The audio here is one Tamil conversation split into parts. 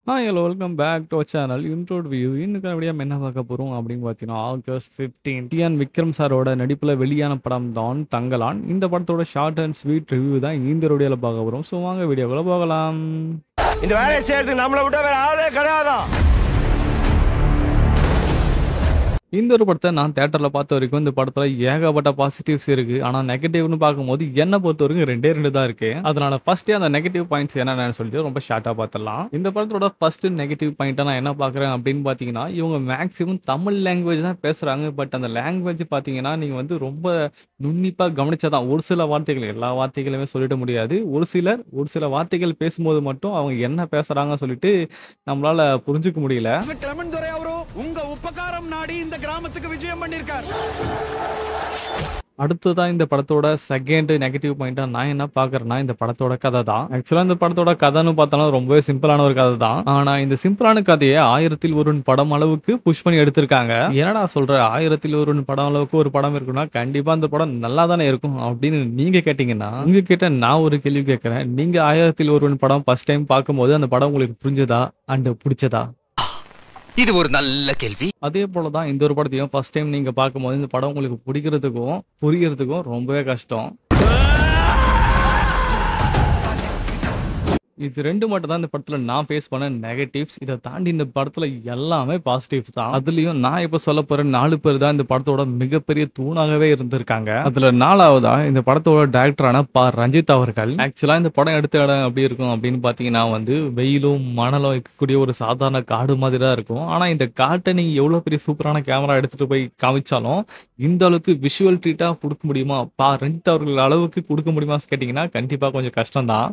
Hello welcome back to our channel இன்ட்ரோட் வியூ. இன்னைக்கு வீடியோ என்ன பார்க்க போகிறோம் அப்படின்னு பார்த்தீங்கன்னா, ஆகஸ்ட் 15 டிஎன் விக்ரம் சாரோட நடிப்பில் வெளியான படம் தான் தங்கலான். இந்த படத்தோட ஷார்ட் அண்ட் ஸ்வீட் ரிவ்யூ தான் இந்த வீடியோவில் பார்க்க போகிறோம். ஸோ வாங்க வீடியோக்குள்ள போகலாம். இந்த வேலையை செய்யறதுக்கு நம்மளை விட்ட வேற ஆளே கிடையாதான். இந்த ஒரு படத்தை நான் தேட்டரில் பார்த்த வரைக்கும் இந்த படத்தில் ஏகப்பட்ட பாசிட்டிவ்ஸ் இருக்குது. ஆனால் நெகட்டிவ்னு பார்க்கும்போது என்னை பொறுத்த வரைக்கும் ரெண்டு தான் இருக்குது. அதனால் ஃபஸ்ட்டே அந்த நெகட்டிவ் பாயிண்ட்ஸ் என்னென்னு சொல்லிட்டு ரொம்ப ஷார்ட்டாக பார்த்துடலாம். இந்த படத்தோட ஃபஸ்ட்டு நெகட்டிவ் பாயிண்ட்டாக நான் என்ன பார்க்குறேன் அப்படின்னு பார்த்தீங்கன்னா, இவங்க மேக்ஸிமம் தமிழ் லாங்குவேஜ் தான் பேசுகிறாங்க. பட் அந்த லாங்குவேஜ் பார்த்தீங்கன்னா நீங்கள் வந்து ரொம்ப நுண்ணிப்பாக கவனிச்சாதான் ஒரு சில வார்த்தைகள், எல்லா வார்த்தைகளுமே சொல்லிட முடியாது. ஒரு சில வார்த்தைகள் பேசும்போது மட்டும் அவங்க என்ன பேசுகிறாங்க சொல்லிட்டு நம்மளால் புரிஞ்சுக்க முடியல. கிளமன்துரை அவரு உங்க உபகாரம் நாடி இந்த கிராமத்துக்கு விஜயம் பண்ணிருக்கார். அடுத்ததான் இந்த படத்தோட செகண்ட் நெகட்டிவ் பாயிண்டா நான் என்ன பாக்குறேன்னா, இந்த படத்தோட கதை தான். ஆக்சுவலா இந்த படத்தோட கதைன்னு பார்த்தாலும் ரொம்பவே சிம்பிளான ஒரு கதை தான். ஆனா இந்த சிம்பிளான கதையை 1000 படம் அளவுக்கு புஷ் பண்ணி எடுத்திருக்காங்க. என்னடா சொல்ற, 1000 படம் அளவுக்கு ஒரு படம் இருக்குன்னா கண்டிப்பா அந்த படம் நல்லா தானே இருக்கும் அப்படின்னு நீங்க கேட்டீங்கன்னா, உங்ககிட்ட நான் ஒரு கேள்வி கேட்கறேன். நீங்க 1000 படம் ஃபர்ஸ்ட் டைம் பார்க்கும்போது அந்த படம் உங்களுக்கு புரிஞ்சதா அண்ட் பிடிச்சதா? இது ஒரு நல்ல கேள்வி. அதே போல தான் இந்த ஒரு படத்தையும் ஃபர்ஸ்ட் டைம் நீங்க பார்க்கும்போது இந்த படம் உங்களுக்கு பிடிக்கிறதுக்கும் புரியறதுக்கும் ரொம்பவே கஷ்டம். இது ரெண்டு மட்டும் தான் இந்த படத்துல நான் ஃபேஸ் பண்ண நெகட்டிவ்ஸ். இதை தாண்டி இந்த படத்துல எல்லாமே பாசிட்டிவ்ஸ் தான். அதுலயும் நான் இப்ப சொல்ல போற 4 பேர் தான் இந்த படத்தோட மிகப்பெரிய தூணாகவே இருந்திருக்காங்க. அதுல 4வதா இந்த படத்தோட டைரக்டரான ரஞ்சித் அவர்கள். ஆக்சுவலா இந்த படம் எடுத்த இடம் எப்படி இருக்கும் அப்படின்னு பாத்தீங்கன்னா வந்து வெயிலும் மணலும் இருக்கக்கூடிய ஒரு சாதாரண காடு மாதிரி தான் இருக்கும். ஆனா இந்த காட்டை நீங்க எவ்வளவு பெரிய சூப்பரான கேமரா எடுத்துட்டு போய் காமிச்சாலும் இந்த அளவுக்கு விஷுவல் ட்ரீட்டா கொடுக்க முடியுமா, ரஞ்சித் அவர்கள் அளவுக்கு கொடுக்க முடியுமா கேட்டீங்கன்னா கண்டிப்பா கொஞ்சம் கஷ்டம் தான்.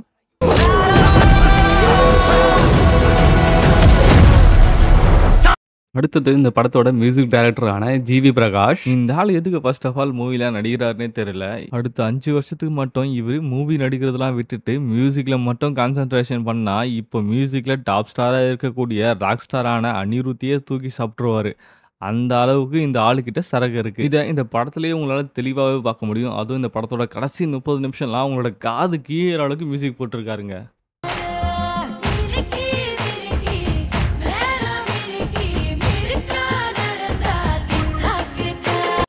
அடுத்தது இந்த படத்தோட மியூசிக் டைரக்டரான ஜிவி பிரகாஷ். இந்த ஆள் எதுக்கு ஃபர்ஸ்ட் ஆஃப் ஆல் மூவில நடிக்கிறாருன்னே தெரியல. அடுத்த 5 வருஷத்துக்கு மட்டும் இவர் மூவி நடிக்கிறதெல்லாம் விட்டுட்டு மியூசிக்ல மட்டும் கான்சென்ட்ரேஷன் பண்ணா இப்போ மியூசிக்ல டாப் ஸ்டாரா இருக்கக்கூடிய ராக் ஸ்டாரான அனிருத்தியே தூக்கி சாப்பிட்டுருவாரு. அந்த அளவுக்கு இந்த ஆளுக்கிட்ட சரக்கு இருக்கு. இதை இந்த படத்துலயே உங்களால தெளிவாகவே பார்க்க முடியும். அதுவும் இந்த படத்தோட கடைசி 30 நிமிஷம்லாம் உங்களோட காது கீழ அளவுக்கு மியூசிக் போட்டிருக்காருங்க.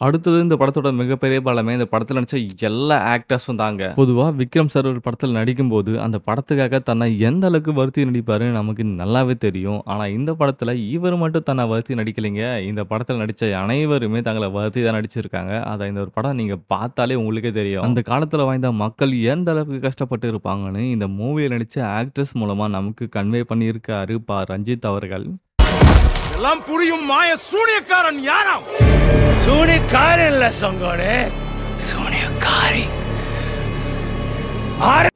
அடுத்தது இந்த படத்தோட மிகப்பெரிய பலமே இந்த படத்தில் நடிச்ச எல்லா ஆக்டர்ஸும் தாங்க. பொதுவாக விக்ரம் சார் ஒரு படத்தில் நடிக்கும்போது அந்த படத்துக்காக தன்னை எந்த அளவுக்கு வருத்தி நடிப்பாரு நமக்கு நல்லாவே தெரியும். ஆனால் இந்த படத்தில் இவர் மட்டும் தன்னை வருத்தி நடிக்கலைங்க. இந்த படத்தில் நடித்த அனைவருமே தங்களை வருத்தி தான் நடிச்சிருக்காங்க. அதை இந்த ஒரு படம் நீங்கள் பார்த்தாலே உங்களுக்கே தெரியும். அந்த காலத்தில் வாழ்ந்த மக்கள் எந்த அளவுக்கு கஷ்டப்பட்டு இருப்பாங்கன்னு இந்த மூவியில் நடித்த ஆக்டர்ஸ் மூலமாக நமக்கு கன்வே பண்ணியிருக்காரு ரஞ்சித் அவர்கள். எல்லாம் புரியும் மாய சூனியக்காரன் யாராம்? சூனியக்காரன் இல்ல சங்கோனே, சூனியக்காரி.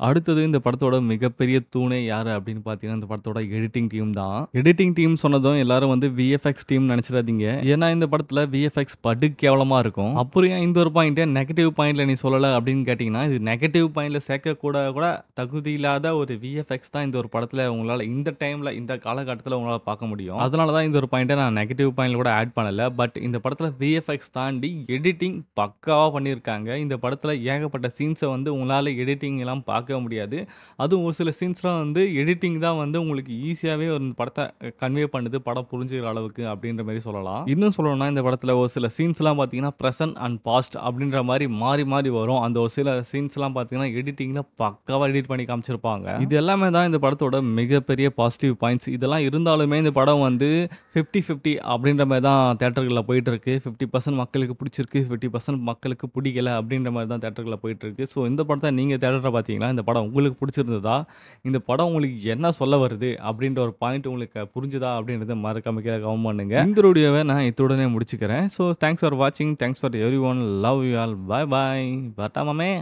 அடுத்தது இந்த படத்தோட மிகப்பெரிய தூணே யாரு அப்படின்னு பாத்தீங்கன்னா இந்த படத்தோட எடிட்டிங் டீம் தான். எடிட்டிங் டீம் சொன்னதும் எல்லாரும் வந்து விஎஃப்எக்ஸ் டீம் நினைச்சிடாதீங்க. ஏன்னா இந்த படத்துல விஎஃப்எக்ஸ் படு கேவலமா இருக்கும். அப்புறம் இந்த ஒரு பாயிண்ட் நெகட்டிவ் பாயிண்ட்ல நீ சொல்லல அப்படின்னு கேட்டீங்கன்னா, இது நெகட்டிவ் பாயிண்ட்ல சேர்க்க கூட தகுதி இல்லாத ஒரு விஎஃப்எக்ஸ் தான் இந்த ஒரு படத்துல உங்களால இந்த டைம்ல இந்த காலகட்டத்தில் உங்களால பார்க்க முடியும். அதனாலதான் இந்த ஒரு பாயிண்ட்டை நான் நெகட்டிவ் பாயிண்ட்ல கூட ஆட் பண்ணல. பட் இந்த படத்துல விஎஃப்எக்ஸ் தாண்டி எடிட்டிங் பக்காவா பண்ணியிருக்காங்க. இந்த படத்துல ஏகப்பட்ட சீன்ஸை வந்து உங்களால எடிட்டிங் பார்க்க முடியாது. அதுவும் ஒரு சில சீன்ஸ்லாம் வந்து எடிட்டிங் தான் வந்து உங்களுக்கு ஈஸியாகவே ஒரு படத்தை கன்வே பண்ணுது, படம் புரிஞ்சுக்கிற அளவுக்கு அப்படின்ற மாதிரி சொல்லலாம். இன்னும் சொல்லணும்னா இந்த படத்தில் ஒரு சில சீன்ஸ்லாம் பார்த்தீங்கன்னா ப்ரெசன்ட் அண்ட் பாஸ்ட் அப்படின்ற மாதிரி மாறி வரும். அந்த ஒரு சில சீன்ஸ்லாம் பார்த்தீங்கன்னா எடிட்டிங்கில் பக்காவாக எடிட் பண்ணி காமிச்சிருப்பாங்க. இது எல்லாமே தான் இந்த படத்தோட மிகப்பெரிய பாசிட்டிவ் பாயிண்ட்ஸ். இதெல்லாம் இருந்தாலுமே இந்த படம் வந்து 50-50 அப்படின்ற மாதிரி தான் தேட்டர்களில் போயிட்டு இருக்கு. 50% மக்களுக்கு பிடிச்சிருக்கு, 50% மக்களுக்கு பிடிக்கல அப்படின்ற மாதிரி தான் தேட்டர்களில் போயிட்டு இருக்கு. ஸோ இந்த படத்தை நீங்கள் தேட்டரில் பார்த்தீங்கன்னா இந்த படம் உங்களுக்கு பிடிச்சிருந்ததா, இந்த படம் உங்களுக்கு என்ன சொல்ல வருது அப்படின்ற ஒரு பாயிண்ட் உங்களுக்கு புரிஞ்சுதா அப்படின்றத மறக்காம கீழே கமெண்ட் பண்ணுங்க. இந்த வீடியோவை நான் இத்துடனே முடிச்சுக்கிறேன். ஸோ தேங்க்ஸ் ஃபார் வாட்சிங், thanks for every one, love you all, bye bye, tata மாமே.